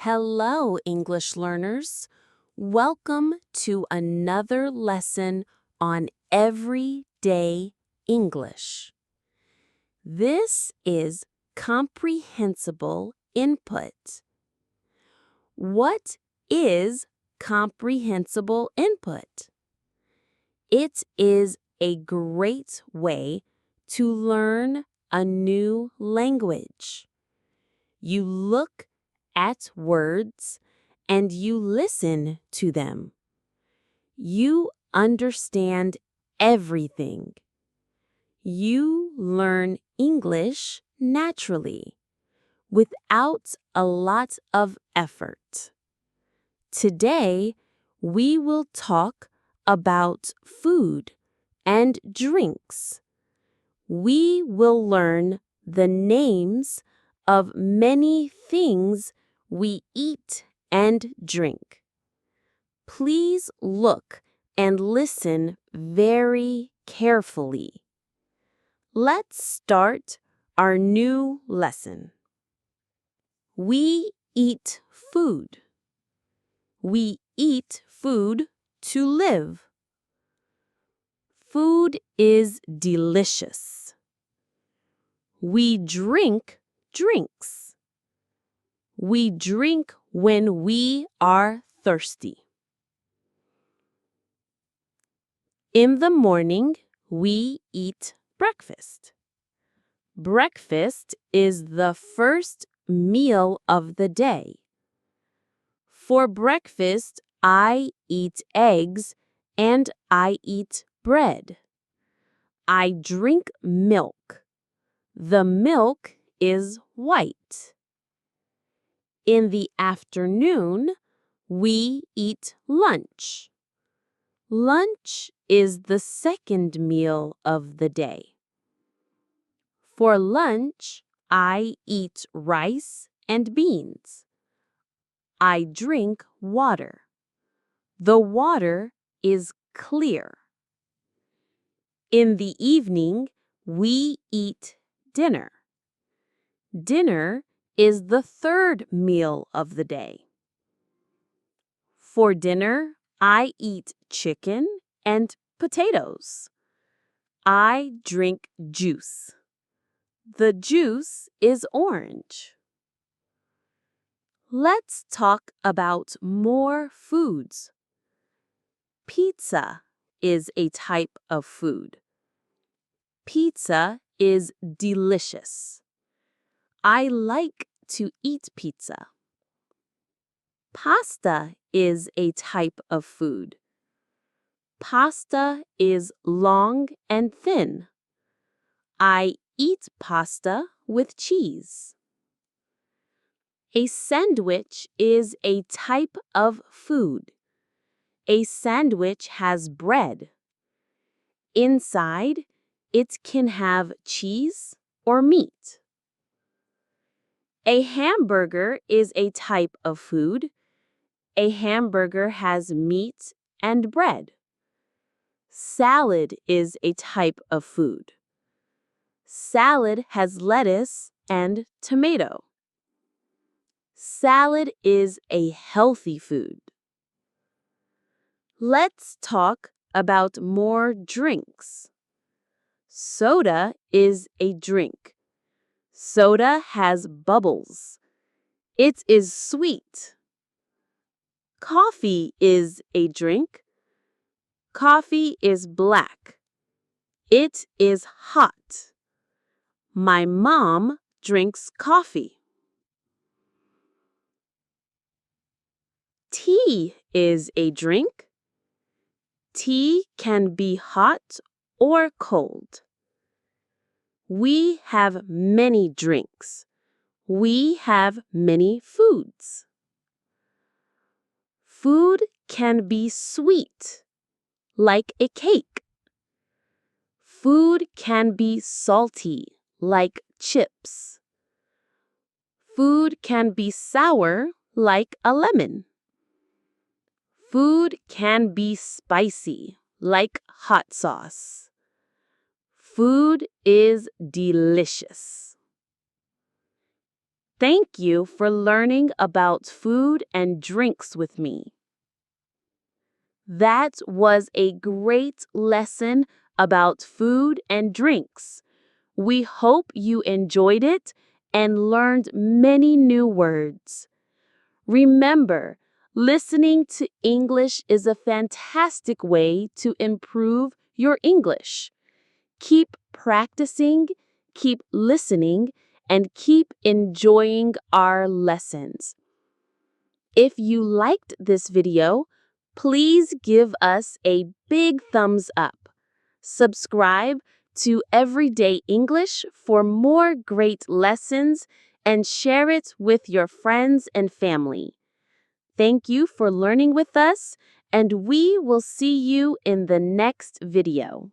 Hello, English learners. Welcome to another lesson on everyday English. This is Comprehensible Input. What is comprehensible input? It is a great way to learn a new language. You look at words and you listen to them. You understand everything. You learn English naturally, without a lot of effort. Today, we will talk about food and drinks. We will learn the names of many things we eat and drink. Please look and listen very carefully. Let's start our new lesson. We eat food. We eat food to live. Food is delicious. We drink drinks. We drink when we are thirsty. In the morning, we eat breakfast. Breakfast is the first meal of the day. For breakfast, I eat eggs and I eat bread. I drink milk. The milk is white. In the afternoon, we eat lunch. Lunch is the second meal of the day. For lunch, I eat rice and beans. I drink water. The water is clear. In the evening, we eat dinner. Dinner is the third meal of the day. For dinner, I eat chicken and potatoes. I drink juice. The juice is orange. Let's talk about more foods. Pizza is a type of food. Pizza is delicious. I like to eat pizza. Pasta is a type of food. Pasta is long and thin. I eat pasta with cheese. A sandwich is a type of food. A sandwich has bread. Inside, it can have cheese or meat. A hamburger is a type of food. A hamburger has meat and bread. Salad is a type of food. Salad has lettuce and tomato. Salad is a healthy food. Let's talk about more drinks. Soda is a drink. Soda has bubbles. It is sweet. Coffee is a drink. Coffee is black. It is hot. My mom drinks coffee. Tea is a drink. Tea can be hot or cold. We have many drinks. We have many foods. Food can be sweet, like a cake. Food can be salty, like chips. Food can be sour, like a lemon. Food can be spicy, like hot sauce. Food is delicious. Thank you for learning about food and drinks with me. That was a great lesson about food and drinks. We hope you enjoyed it and learned many new words. Remember, listening to English is a fantastic way to improve your English. Keep practicing, keep listening, and keep enjoying our lessons. If you liked this video, please give us a big thumbs up. Subscribe to Everyday English for more great lessons and share it with your friends and family. Thank you for learning with us, and we will see you in the next video.